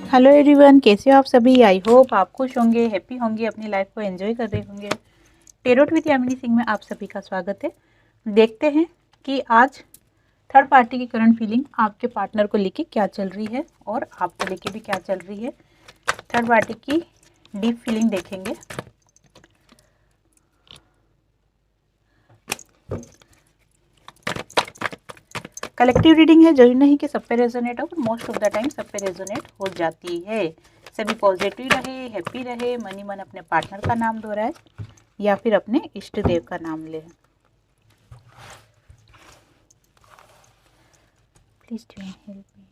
Hello everyone, कैसे हो आप सभी। आई होप आप खुश होंगे, हैप्पी होंगे, अपनी लाइफ को एंजॉय कर रहे होंगे। टेरोट विद यामिनी सिंह में आप सभी का स्वागत है। देखते हैं कि आज थर्ड पार्टी की करंट फीलिंग आपके पार्टनर को लेके क्या चल रही है और आपको लेके भी क्या चल रही है। थर्ड पार्टी की डीप फीलिंग देखेंगे। कलेक्टिव रीडिंग है, जरूरी नहीं कि सब पे रेजोनेट हो, पर मोस्ट ऑफ द टाइम सब पे रेजोनेट हो जाती है। सभी पॉजिटिव रहे, हैप्पी रहे, मनी मन अपने पार्टनर का नाम दोहराए या फिर अपने इष्ट देव का नाम ले। Please help me.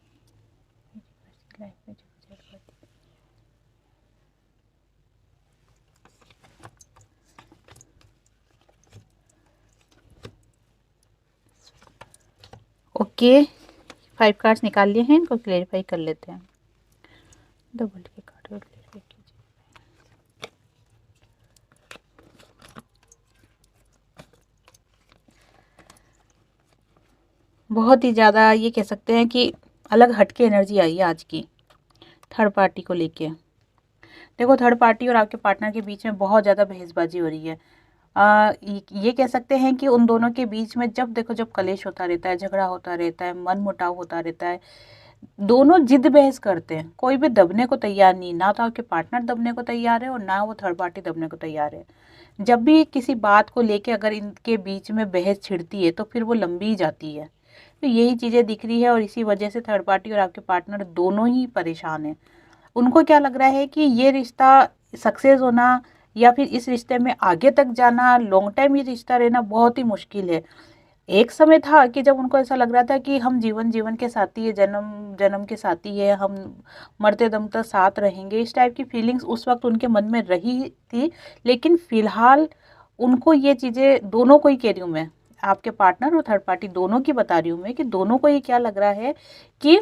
Okay, 5 cards निकाल लिए हैं, इनको क्लेरिफाई कर लेते हैं। डबल के कार्ड और क्लेरिफाई कीजिए। बहुत ही ज़्यादा ये कह सकते हैं कि अलग हटके एनर्जी आई है आज की थर्ड पार्टी को लेके। देखो, थर्ड पार्टी और आपके पार्टनर के बीच में बहुत ज़्यादा बहसबाजी हो रही है। ये कह सकते हैं कि उन दोनों के बीच में जब कलेश होता रहता है, झगड़ा होता रहता है, मन मुटाव होता रहता है, दोनों जिद बहस करते हैं। कोई भी दबने को तैयार नहीं, ना तो आपके पार्टनर दबने को तैयार है और ना वो थर्ड पार्टी दबने को तैयार है। जब भी किसी बात को लेके अगर इनके बीच में बहस छिड़ती है तो फिर वो लंबी ही जाती है। तो यही चीज़ें दिख रही है और इसी वजह से थर्ड पार्टी और आपके पार्टनर दोनों ही परेशान हैं। उनको क्या लग रहा है कि ये रिश्ता सक्सेस होना या फिर इस रिश्ते में आगे तक जाना, लॉन्ग टाइम ये रिश्ता रहना बहुत ही मुश्किल है। एक समय था कि जब उनको ऐसा लग रहा था कि हम जीवन के साथी है, जन्म जन्म के साथी है, हम मरते दम तक साथ रहेंगे। इस टाइप की फीलिंग्स उस वक्त उनके मन में रही थी। लेकिन फिलहाल उनको ये चीज़ें, दोनों को ही कह रही हूँ मैं, आपके पार्टनर और थर्ड पार्टी दोनों की बता रही हूँ मैं, कि दोनों को ये क्या लग रहा है कि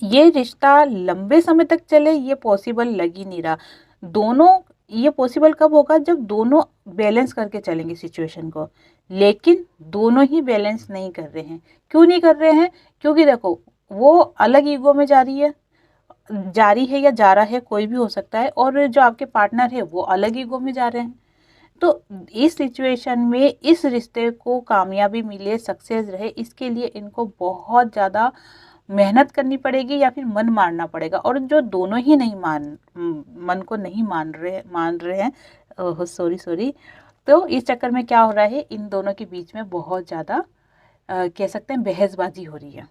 ये रिश्ता लंबे समय तक चले, ये पॉसिबल लग ही नहीं रहा। दोनों, ये पॉसिबल कब होगा जब दोनों बैलेंस करके चलेंगे सिचुएशन को। लेकिन दोनों ही बैलेंस नहीं कर रहे हैं। क्यों नहीं कर रहे हैं? क्योंकि देखो, वो अलग ईगो में जारी है या जा रहा है, कोई भी हो सकता है, और जो आपके पार्टनर है वो अलग ईगो में जा रहे हैं। तो इस सिचुएशन में इस रिश्ते को कामयाबी मिले, सक्सेस रहे, इसके लिए इनको बहुत ज़्यादा मेहनत करनी पड़ेगी या फिर मन मारना पड़ेगा। और जो दोनों ही नहीं मन को नहीं मान रहे हैं, सॉरी, तो इस चक्कर में क्या हो रहा है, इन दोनों के बीच में बहुत ज़्यादा कह सकते हैं बहसबाजी हो रही है।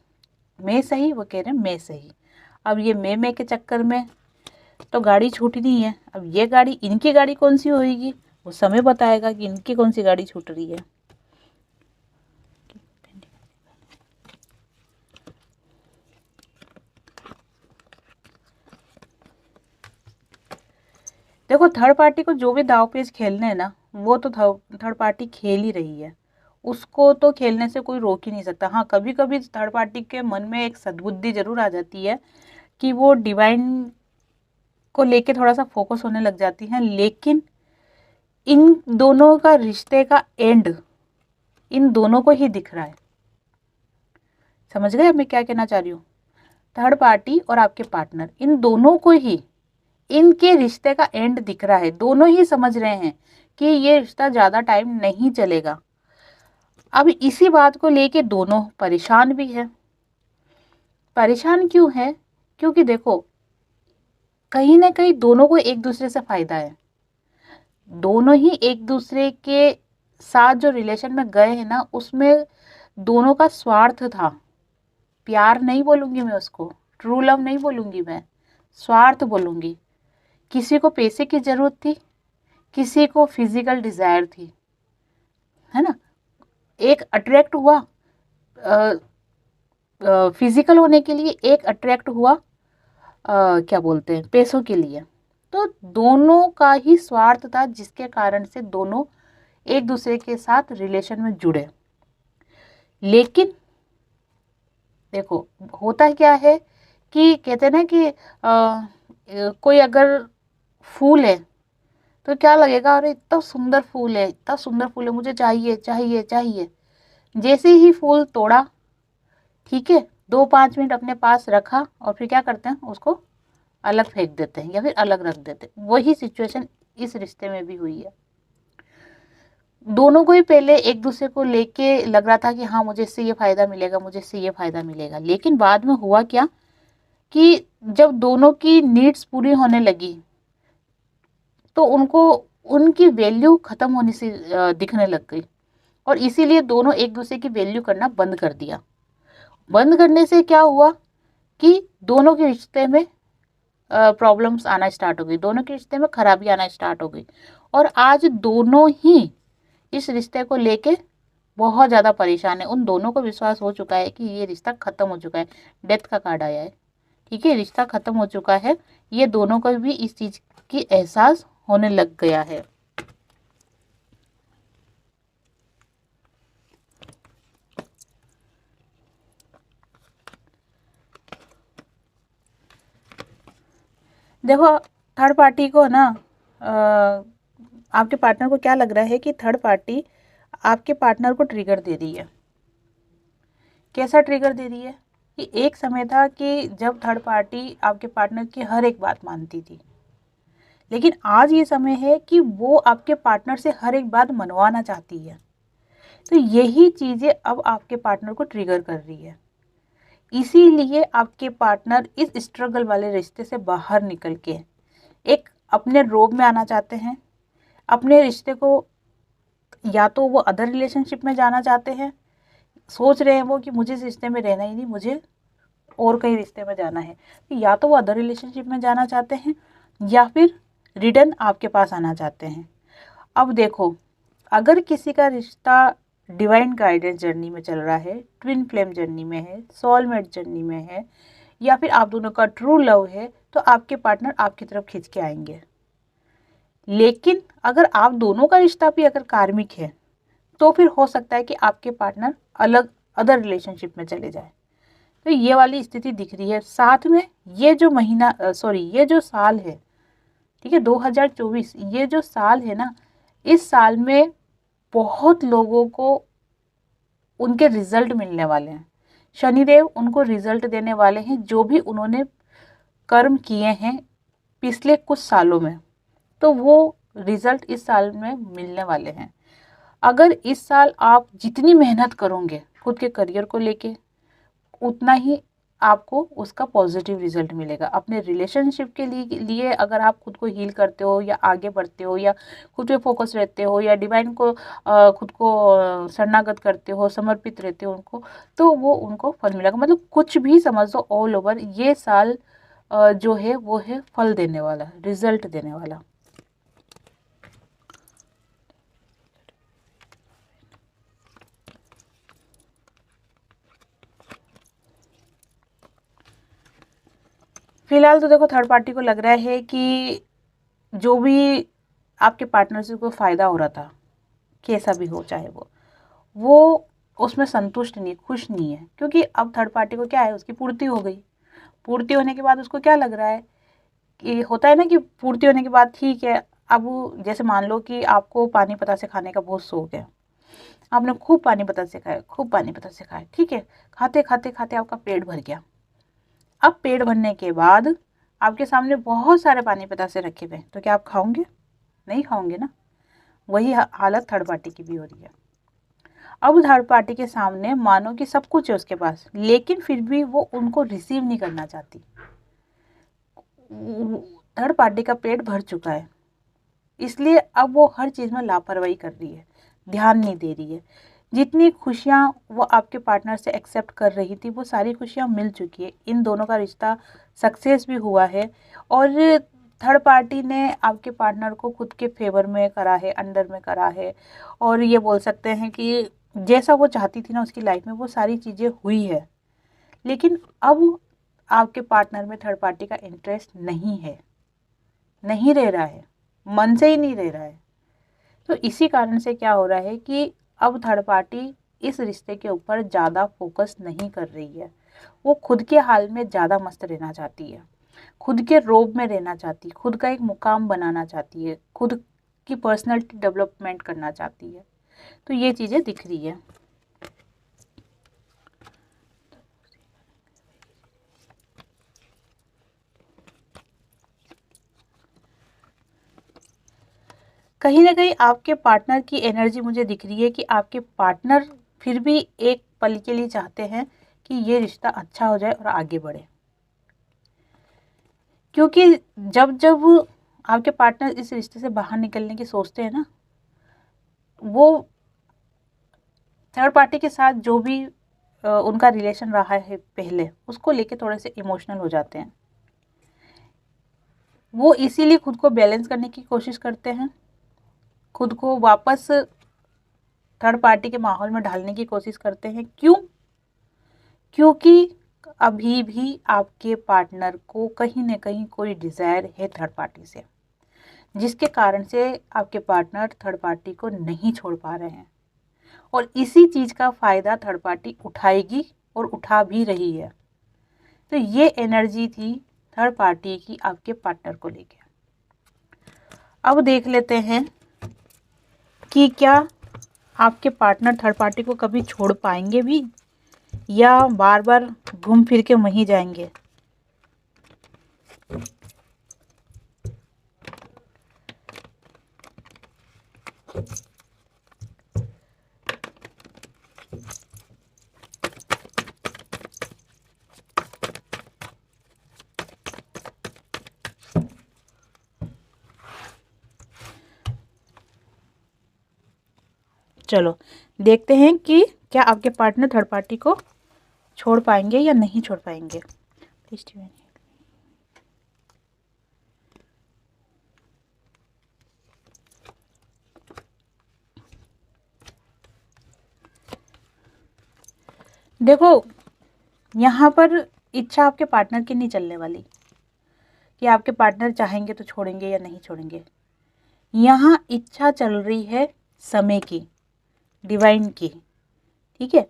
मैं सही, वो कह रहे हैं मैं सही। अब ये मैं के चक्कर में तो गाड़ी छूटनी है। अब ये गाड़ी, इनकी गाड़ी कौन सी होगी, वो समय बताएगा कि इनकी कौन सी गाड़ी छूट रही है। देखो, थर्ड पार्टी को जो भी दाव पेच खेलने हैं ना, वो तो थर्ड पार्टी खेल ही रही है। उसको तो खेलने से कोई रोक ही नहीं सकता। हाँ, कभी कभी थर्ड पार्टी के मन में एक सद्बुद्धि जरूर आ जाती है कि वो डिवाइन को लेके थोड़ा सा फोकस होने लग जाती हैं। लेकिन इन दोनों का रिश्ते का एंड इन दोनों को ही दिख रहा है। समझ गए मैं क्या कहना चाह रही हूँ? थर्ड पार्टी और आपके पार्टनर, इन दोनों को ही इनके रिश्ते का एंड दिख रहा है। दोनों ही समझ रहे हैं कि ये रिश्ता ज़्यादा टाइम नहीं चलेगा। अब इसी बात को लेके दोनों परेशान भी है। परेशान क्यों है? क्योंकि देखो, कहीं ना कहीं दोनों को एक दूसरे से फायदा है। दोनों ही एक दूसरे के साथ जो रिलेशन में गए हैं ना, उसमें दोनों का स्वार्थ था। प्यार नहीं बोलूँगी मैं उसको, ट्रू लव नहीं बोलूँगी मैं, स्वार्थ बोलूँगी। किसी को पैसे की ज़रूरत थी, किसी को फिजिकल डिज़ायर थी, है ना। एक अट्रैक्ट हुआ फिजिकल होने के लिए, एक अट्रैक्ट हुआ क्या बोलते हैं, पैसों के लिए। तो दोनों का ही स्वार्थ था, जिसके कारण से दोनों एक दूसरे के साथ रिलेशन में जुड़े। लेकिन देखो, होता क्या है कि कहते हैं ना कि कोई अगर फूल है तो क्या लगेगा, अरे इतना सुंदर फूल है, इतना सुंदर फूल है, मुझे चाहिए चाहिए चाहिए। जैसे ही फूल तोड़ा, ठीक है, 2-5 मिनट अपने पास रखा और फिर क्या करते हैं, उसको अलग फेंक देते हैं या फिर अलग रख देते हैं। वही सिचुएशन इस रिश्ते में भी हुई है। दोनों को ही पहले एक दूसरे को लेके लग रहा था कि हाँ मुझे इससे ये फ़ायदा मिलेगा, मुझे इससे ये फ़ायदा मिलेगा, लेकिन बाद में हुआ क्या कि जब दोनों की नीड्स पूरी होने लगी तो उनको उनकी वैल्यू ख़त्म होने से दिखने लग गई, और इसीलिए दोनों एक दूसरे की वैल्यू करना बंद कर दिया। बंद करने से क्या हुआ कि दोनों के रिश्ते में प्रॉब्लम्स आना स्टार्ट हो गई, दोनों के रिश्ते में खराबी आना स्टार्ट हो गई, और आज दोनों ही इस रिश्ते को लेके बहुत ज़्यादा परेशान है। उन दोनों को विश्वास हो चुका है कि ये रिश्ता ख़त्म हो चुका है, डेथ का कार्ड आया है, ठीक है, रिश्ता ख़त्म हो चुका है। ये दोनों को भी इस चीज़ की एहसास होने लग गया है। देखो थर्ड पार्टी को ना आपके पार्टनर को क्या लग रहा है कि थर्ड पार्टी आपके पार्टनर को ट्रिगर दे रही है। कैसा ट्रिगर दे रही है कि एक समय था कि जब थर्ड पार्टी आपके पार्टनर की हर एक बात मानती थी, लेकिन आज ये समय है कि वो आपके पार्टनर से हर एक बात मनवाना चाहती है। तो यही चीज़ें अब आपके पार्टनर को ट्रिगर कर रही है। इसीलिए आपके पार्टनर इस स्ट्रगल वाले रिश्ते से बाहर निकल के एक अपने रोब में आना चाहते हैं। अपने रिश्ते को या तो वो अदर रिलेशनशिप में जाना चाहते हैं, सोच रहे हैं वो कि मुझे इस रिश्ते में रहना ही नहीं, मुझे और कहीं रिश्ते में जाना है। या तो वो अदर रिलेशनशिप में जाना चाहते हैं या फिर रिटर्न आपके पास आना चाहते हैं। अब देखो, अगर किसी का रिश्ता डिवाइन गाइडेंस जर्नी में चल रहा है, ट्विन फ्लेम जर्नी में है, सोलमेट जर्नी में है, या फिर आप दोनों का ट्रू लव है, तो आपके पार्टनर आपकी तरफ खींच के आएंगे। लेकिन अगर आप दोनों का रिश्ता भी अगर कार्मिक है तो फिर हो सकता है कि आपके पार्टनर अलग अदर रिलेशनशिप में चले जाए। तो ये वाली स्थिति दिख रही है। साथ में ये जो महीना ये जो साल है, ठीक है, 2024, ये जो साल है ना, इस साल में बहुत लोगों को उनके रिजल्ट मिलने वाले हैं। शनिदेव उनको रिजल्ट देने वाले हैं जो भी उन्होंने कर्म किए हैं पिछले कुछ सालों में, तो वो रिजल्ट इस साल में मिलने वाले हैं। अगर इस साल आप जितनी मेहनत करोगे खुद के करियर को लेके, उतना ही आपको उसका पॉजिटिव रिजल्ट मिलेगा। अपने रिलेशनशिप के लिए अगर आप खुद को हील करते हो या आगे बढ़ते हो या खुद पे फोकस रहते हो या डिवाइन को खुद को शरणागत करते हो, समर्पित रहते हो उनको, तो वो उनको फल मिलेगा। मतलब कुछ भी समझ लो, ऑल ओवर ये साल जो है वो है फल देने वाला, रिजल्ट देने वाला। फिलहाल तो देखो थर्ड पार्टी को लग रहा है कि जो भी आपके पार्टनर से कोई फ़ायदा हो रहा था, कैसा भी हो चाहे वो उसमें संतुष्ट नहीं, खुश नहीं है, क्योंकि अब थर्ड पार्टी को क्या है, उसकी पूर्ति हो गई। पूर्ति होने के बाद उसको क्या लग रहा है कि होता है ना कि पूर्ति होने के बाद ठीक है, अब जैसे मान लो कि आपको पानी पतासे खाने का बहुत शौक है, आपने खूब पानी पतासे खाए, खूब पानी पतासे खाए, ठीक है, खाते खाते खाते आपका पेट भर गया। अब पेट भरने के बाद आपके सामने बहुत सारे पानी पतासे रखे हुए, तो क्या आप खाओगे? नहीं खाओगे ना। वही हालत थर्ड पार्टी की भी हो रही है। अब थर्ड पार्टी के सामने मानो कि सब कुछ है उसके पास, लेकिन फिर भी वो उनको रिसीव नहीं करना चाहती। थर्ड पार्टी का पेट भर चुका है, इसलिए अब वो हर चीज़ में लापरवाही कर रही है, ध्यान नहीं दे रही है। जितनी खुशियाँ वो आपके पार्टनर से एक्सेप्ट कर रही थी, वो सारी खुशियाँ मिल चुकी है। इन दोनों का रिश्ता सक्सेस भी हुआ है, और थर्ड पार्टी ने आपके पार्टनर को खुद के फेवर में करा है, अंडर में करा है, और ये बोल सकते हैं कि जैसा वो चाहती थी ना उसकी लाइफ में, वो सारी चीज़ें हुई है। लेकिन अब आपके पार्टनर में थर्ड पार्टी का इंटरेस्ट नहीं है, नहीं रह रहा है, मन से ही नहीं रह रहा है। तो इसी कारण से क्या हो रहा है कि अब थर्ड पार्टी इस रिश्ते के ऊपर ज़्यादा फोकस नहीं कर रही है। वो खुद के हाल में ज़्यादा मस्त रहना चाहती है, खुद के रोब में रहना चाहती है, खुद का एक मुकाम बनाना चाहती है, खुद की पर्सनैलिटी डेवलपमेंट करना चाहती है। तो ये चीज़ें दिख रही है। कहीं ना कहीं आपके पार्टनर की एनर्जी मुझे दिख रही है कि आपके पार्टनर फिर भी एक पल के लिए चाहते हैं कि ये रिश्ता अच्छा हो जाए और आगे बढ़े। क्योंकि जब जब आपके पार्टनर इस रिश्ते से बाहर निकलने की सोचते हैं ना, वो थर्ड पार्टी के साथ जो भी उनका रिलेशन रहा है पहले, उसको लेके थोड़े से इमोशनल हो जाते हैं। वो इसीलिए खुद को बैलेंस करने की कोशिश करते हैं, खुद को वापस थर्ड पार्टी के माहौल में ढालने की कोशिश करते हैं। क्यों? क्योंकि अभी भी आपके पार्टनर को कहीं ना कहीं कोई डिज़ायर है थर्ड पार्टी से, जिसके कारण से आपके पार्टनर थर्ड पार्टी को नहीं छोड़ पा रहे हैं, और इसी चीज़ का फ़ायदा थर्ड पार्टी उठाएगी और उठा भी रही है। तो ये एनर्जी थी थर्ड पार्टी की आपके पार्टनर को लेके। अब देख लेते हैं कि क्या आपके पार्टनर थर्ड पार्टी को कभी छोड़ पाएंगे भी, या बार बार घूम फिर के वहीं जाएंगे। चलो देखते हैं कि क्या आपके पार्टनर थर्ड पार्टी को छोड़ पाएंगे या नहीं छोड़ पाएंगे। प्लीज देखो, यहाँ पर इच्छा आपके पार्टनर की नहीं चलने वाली कि आपके पार्टनर चाहेंगे तो छोड़ेंगे या नहीं छोड़ेंगे। यहाँ इच्छा चल रही है समय की, डिवाइन की। ठीक है,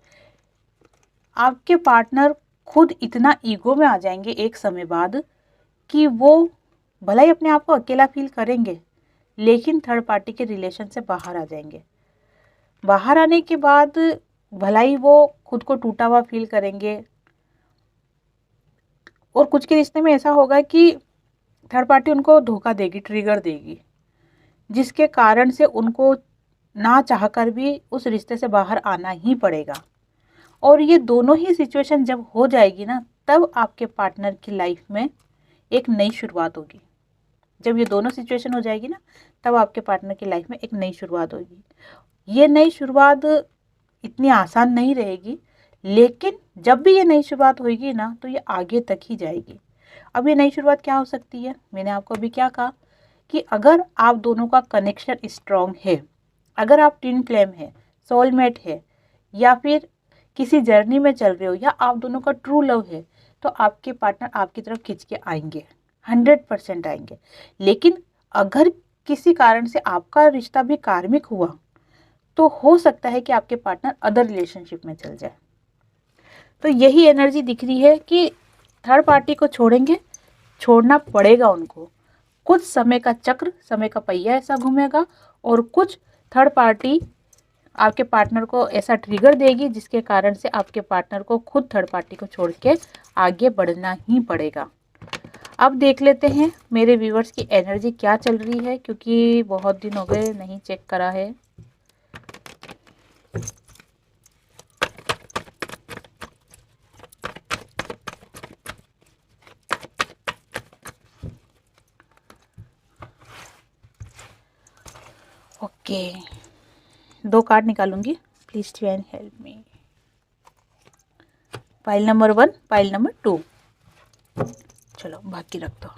आपके पार्टनर खुद इतना ईगो में आ जाएंगे एक समय बाद कि वो भला ही अपने आप को अकेला फील करेंगे, लेकिन थर्ड पार्टी के रिलेशन से बाहर आ जाएंगे। बाहर आने के बाद भला ही वो खुद को टूटा हुआ फील करेंगे, और कुछ के रिश्ते में ऐसा होगा कि थर्ड पार्टी उनको धोखा देगी, ट्रिगर देगी, जिसके कारण से उनको ना चाहकर भी उस रिश्ते से बाहर आना ही पड़ेगा। और ये दोनों ही सिचुएशन जब हो जाएगी ना, तब आपके पार्टनर की लाइफ में एक नई शुरुआत होगी। जब ये दोनों सिचुएशन हो जाएगी ना, तब आपके पार्टनर की लाइफ में एक नई शुरुआत होगी। ये नई शुरुआत इतनी आसान नहीं रहेगी, लेकिन जब भी ये नई शुरुआत होगी ना, तो ये आगे तक ही जाएगी। अब ये नई शुरुआत क्या हो सकती है? मैंने आपको अभी क्या कहा कि अगर आप दोनों का कनेक्शन स्ट्रॉन्ग है, अगर आप ट्विन फ्लेम है, सोलमेट है, या फिर किसी जर्नी में चल रहे हो, या आप दोनों का ट्रू लव है, तो आपके पार्टनर आपकी तरफ खिंच के आएंगे, 100% आएंगे। लेकिन अगर किसी कारण से आपका रिश्ता भी कार्मिक हुआ, तो हो सकता है कि आपके पार्टनर अदर रिलेशनशिप में चल जाए। तो यही एनर्जी दिख रही है कि थर्ड पार्टी को छोड़ेंगे, छोड़ना पड़ेगा उनको। कुछ समय का चक्र, समय का पहिया ऐसा घूमेगा, और कुछ थर्ड पार्टी आपके पार्टनर को ऐसा ट्रिगर देगी, जिसके कारण से आपके पार्टनर को खुद थर्ड पार्टी को छोड़ के आगे बढ़ना ही पड़ेगा। अब देख लेते हैं मेरे व्यूवर्स की एनर्जी क्या चल रही है, क्योंकि बहुत दिन हो गए नहीं चेक करा है। ओके, 2 कार्ड निकालूंगी। Please try and help me. Pile number 1, pile number 2। चलो बाकी रख दो।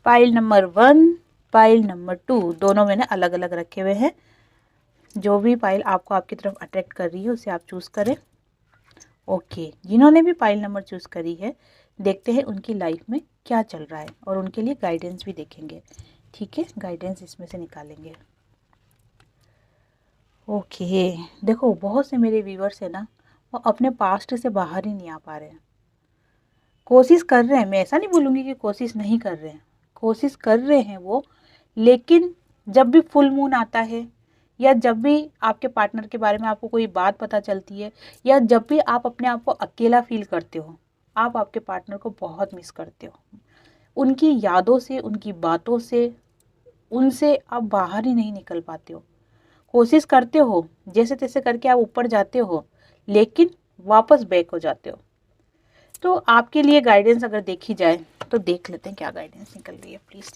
पाइल नंबर 1, पाइल नंबर 2, दोनों मैंने अलग अलग रखे हुए हैं। जो भी पाइल आपको आपकी तरफ अट्रैक्ट कर रही है उसे आप चूज़ करें। ओके, जिन्होंने भी पाइल नंबर चूज़ करी है, देखते हैं उनकी लाइफ में क्या चल रहा है, और उनके लिए गाइडेंस भी देखेंगे। ठीक है, गाइडेंस इसमें से निकालेंगे। ओके, देखो बहुत से मेरे व्यूवर्स हैं ना, वो अपने पास्ट से बाहर ही नहीं आ पा रहे हैं। कोशिश कर रहे हैं, मैं ऐसा नहीं बोलूँगी कि कोशिश नहीं कर रहे हैं, कोशिश कर रहे हैं वो, लेकिन जब भी फुल मून आता है, या जब भी आपके पार्टनर के बारे में आपको कोई बात पता चलती है, या जब भी आप अपने आप को अकेला फील करते हो, आप आपके पार्टनर को बहुत मिस करते हो। उनकी यादों से, उनकी बातों से, उनसे आप बाहर ही नहीं निकल पाते हो। कोशिश करते हो, जैसे तैसे करके आप ऊपर जाते हो, लेकिन वापस बैक हो जाते हो। तो आपके लिए गाइडेंस अगर देखी जाए तो देख लेते हैं क्या गाइडेंस निकल रही है। प्लीज़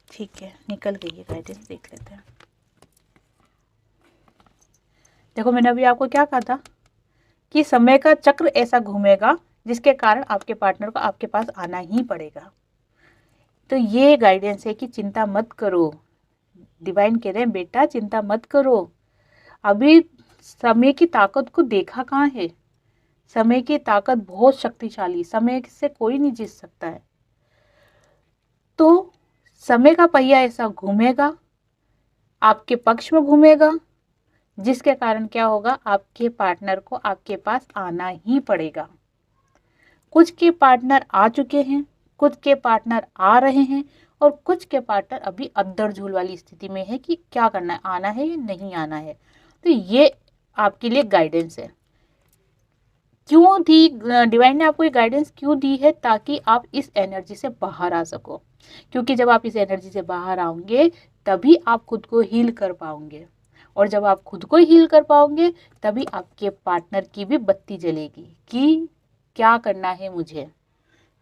ठीक है, निकल गई है गाइडेंस, देख लेते हैं। देखो, मैंने अभी आपको क्या कहा था कि समय का चक्र ऐसा घूमेगा जिसके कारण आपके पार्टनर को आपके पास आना ही पड़ेगा। तो ये गाइडेंस है कि चिंता मत करो। डिवाइन कह रहे हैं बेटा चिंता मत करो, अभी समय की ताकत को देखा कहाँ है। समय की ताकत बहुत शक्तिशाली, समय से कोई नहीं जीत सकता है। तो समय का पहिया ऐसा घूमेगा, आपके पक्ष में घूमेगा, जिसके कारण क्या होगा, आपके पार्टनर को आपके पास आना ही पड़ेगा। कुछ के पार्टनर आ चुके हैं, कुछ के पार्टनर आ रहे हैं, और कुछ के पार्टनर अभी अद्दर झूल वाली स्थिति में है कि क्या करना है, आना है या नहीं आना है। तो ये आपके लिए गाइडेंस है। क्यों दी डिवाइन ने आपको ये गाइडेंस क्यों दी है? ताकि आप इस एनर्जी से बाहर आ सको। क्योंकि जब आप इस एनर्जी से बाहर आओगे तभी आप खुद को हील कर पाओगे, और जब आप खुद को हील कर पाओगे तभी आपके पार्टनर की भी बत्ती जलेगी कि क्या करना है मुझे।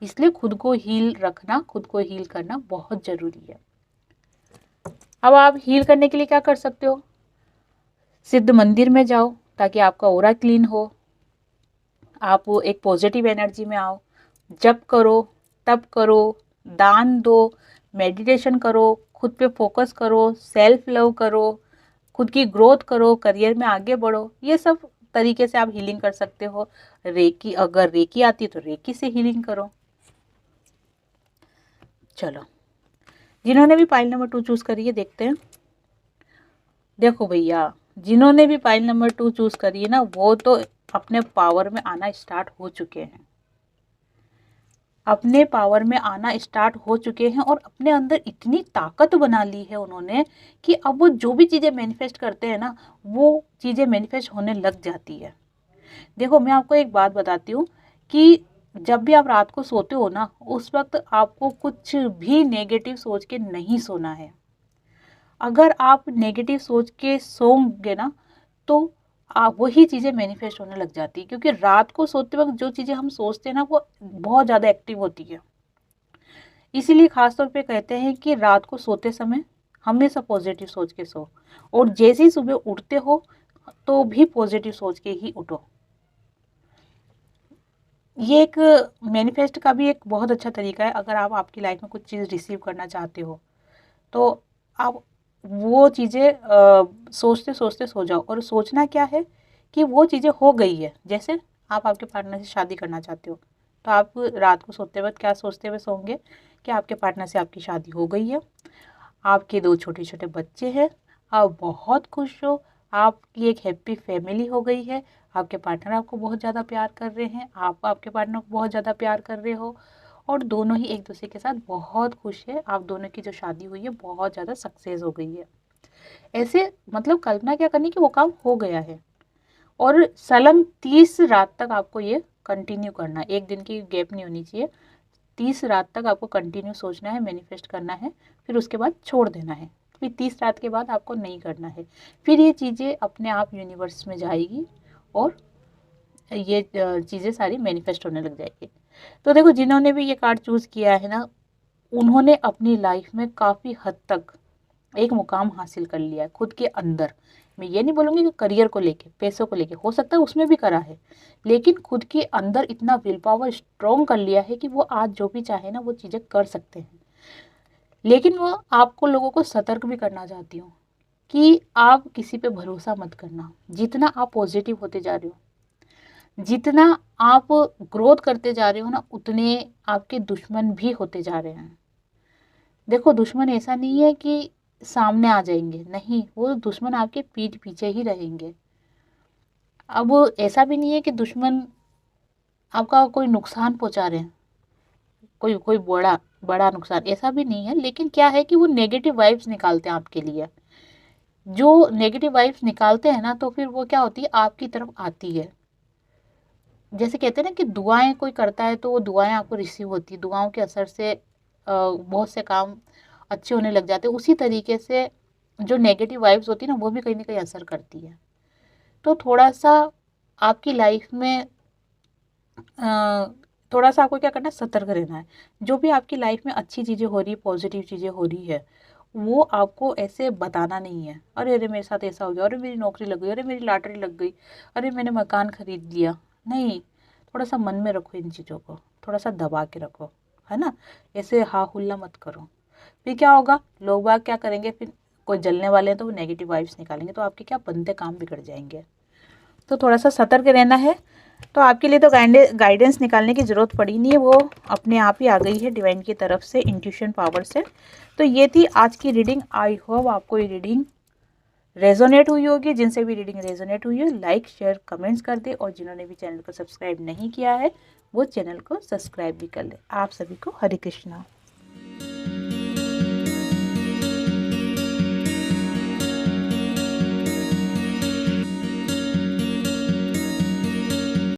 इसलिए खुद को हील रखना, खुद को हील करना बहुत ज़रूरी है। अब आप हील करने के लिए क्या कर सकते हो? सिद्ध मंदिर में जाओ ताकि आपका ऑरा क्लीन हो, आप एक पॉजिटिव एनर्जी में आओ। जप करो, तप करो, दान दो, मेडिटेशन करो, खुद पे फोकस करो, सेल्फ लव करो, खुद की ग्रोथ करो, करियर में आगे बढ़ो। ये सब तरीके से आप हीलिंग कर सकते हो। रेकी, अगर रेकी आती है तो रेकी से हीलिंग करो। चलो, जिन्होंने भी पाइल नंबर 2 चूज करी है देखते हैं। देखो भैया, जिन्होंने भी पाइल नंबर 2 चूज करी है ना, वो तो अपने पावर में आना स्टार्ट हो चुके हैं, अपने पावर में आना स्टार्ट हो चुके हैं, और अपने अंदर इतनी ताकत बना ली है उन्होंने कि अब वो जो भी चीज़ें मैनिफेस्ट करते हैं ना, वो चीज़ें मैनिफेस्ट होने लग जाती है। देखो, मैं आपको एक बात बताती हूँ कि जब भी आप रात को सोते हो ना, उस वक्त आपको कुछ भी नेगेटिव सोच के नहीं सोना है। अगर आप नेगेटिव सोच के सोओगे ना, तो वही चीज़ें मैनिफेस्ट होने लग जाती है। क्योंकि रात को सोते वक्त जो चीज़ें हम सोचते हैं ना, वो बहुत ज़्यादा एक्टिव होती है। इसीलिए खास तौर पे कहते हैं कि रात को सोते समय हमेशा पॉजिटिव सोच के सो, और जैसे ही सुबह उठते हो तो भी पॉजिटिव सोच के ही उठो। ये एक मैनिफेस्ट का भी एक बहुत अच्छा तरीका है। अगर आप आपकी लाइफ में कुछ चीज़ रिसीव करना चाहते हो तो आप वो चीज़ें सोचते सोचते सो जाओ, और सोचना क्या है कि वो चीज़ें हो गई है। जैसे आप आपके पार्टनर से शादी करना चाहते हो, तो आप रात को सोते वक्त क्या सोचते हुए सोओगे कि आपके पार्टनर से आपकी शादी हो गई है, आपके 2 छोटे छोटे बच्चे हैं, आप बहुत खुश हो, आपकी एक हैप्पी फैमिली हो गई है, आपके पार्टनर आपको बहुत ज़्यादा प्यार कर रहे हैं, आप आपके पार्टनर को बहुत ज़्यादा प्यार कर रहे हो, और दोनों ही एक दूसरे के साथ बहुत खुश है। आप दोनों की जो शादी हुई है बहुत ज़्यादा सक्सेस हो गई है। ऐसे मतलब कल्पना क्या करनी कि वो काम हो गया है, और सलंग 30 रात तक आपको ये कंटिन्यू करना है। एक दिन की गैप नहीं होनी चाहिए। 30 रात तक आपको कंटिन्यू सोचना है, मैनिफेस्ट करना है, फिर उसके बाद छोड़ देना है। फिर 30 रात के बाद आपको नहीं करना है। फिर ये चीज़ें अपने आप यूनिवर्स में जाएगी, और ये चीज़ें सारी मैनिफेस्ट होने लग जाएगी। तो देखो, जिन्होंने भी ये कार्ड चूज़ किया है ना, उन्होंने अपनी लाइफ में काफ़ी हद तक एक मुकाम हासिल कर लिया है खुद के अंदर। मैं ये नहीं बोलूँगी कि करियर को लेके, पैसों को लेके, हो सकता है उसमें भी करा है, लेकिन खुद के अंदर इतना विल पावर स्ट्रॉन्ग कर लिया है कि वो आज जो भी चाहे ना वो चीज़ें कर सकते हैं। लेकिन वो आपको लोगों को सतर्क भी करना चाहती हूँ कि आप किसी पे भरोसा मत करना। जितना आप पॉजिटिव होते जा रहे हो, जितना आप ग्रोथ करते जा रहे हो ना, उतने आपके दुश्मन भी होते जा रहे हैं। देखो, दुश्मन ऐसा नहीं है कि सामने आ जाएंगे, नहीं, वो दुश्मन आपके पीठ पीछे ही रहेंगे। अब ऐसा भी नहीं है कि दुश्मन आपका कोई नुकसान पहुंचा रहे हैं, कोई कोई बड़ा बड़ा नुकसान, ऐसा भी नहीं है। लेकिन क्या है कि वो नेगेटिव वाइब्स निकालते हैं आपके लिए। जो नेगेटिव वाइब्स निकालते हैं ना, तो फिर वो क्या होती है, आपकी तरफ आती है। जैसे कहते हैं ना कि दुआएं कोई करता है तो वो दुआएं आपको रिसीव होती है, दुआओं के असर से बहुत से काम अच्छे होने लग जाते हैं। उसी तरीके से जो नेगेटिव वाइब्स होती है ना, वो भी कहीं ना कहीं असर करती है। तो थोड़ा सा आपकी लाइफ में थोड़ा सा आपको क्या करना है, सतर्क रहना है। जो भी आपकी लाइफ में अच्छी चीज़ें हो रही है, पॉजिटिव चीज़ें हो रही है, वो आपको ऐसे बताना नहीं है, अरे अरे मेरे साथ ऐसा हो गया, अरे मेरी नौकरी लग गई, अरे मेरी लॉटरी लग गई, अरे मैंने मकान खरीद लिया। नहीं, थोड़ा सा मन में रखो इन चीज़ों को, थोड़ा सा दबा के रखो, है ना। ऐसे हा हुल्ला मत करो। फिर क्या होगा, लोग बाग क्या करेंगे, फिर कोई जलने वाले हैं तो वो नेगेटिव वाइब्स निकालेंगे, तो आपके क्या बनते काम बिगड़ जाएंगे। तो थोड़ा सा सतर्क रहना है। तो आपके लिए तो गाइडेंस निकालने की ज़रूरत पड़ी नहीं है, वो अपने आप ही आ गई है डिवाइन की तरफ से, इंट्यूशन पावर से। तो ये थी आज की रीडिंग। आई होप आपको ये रीडिंग रेजोनेट हुई होगी। जिनसे भी रीडिंग रेजोनेट हुई है, लाइक शेयर कमेंट्स कर दे, और जिन्होंने भी चैनल को सब्सक्राइब नहीं किया है वो चैनल को सब्सक्राइब भी कर ले। आप सभी को हरे कृष्णा।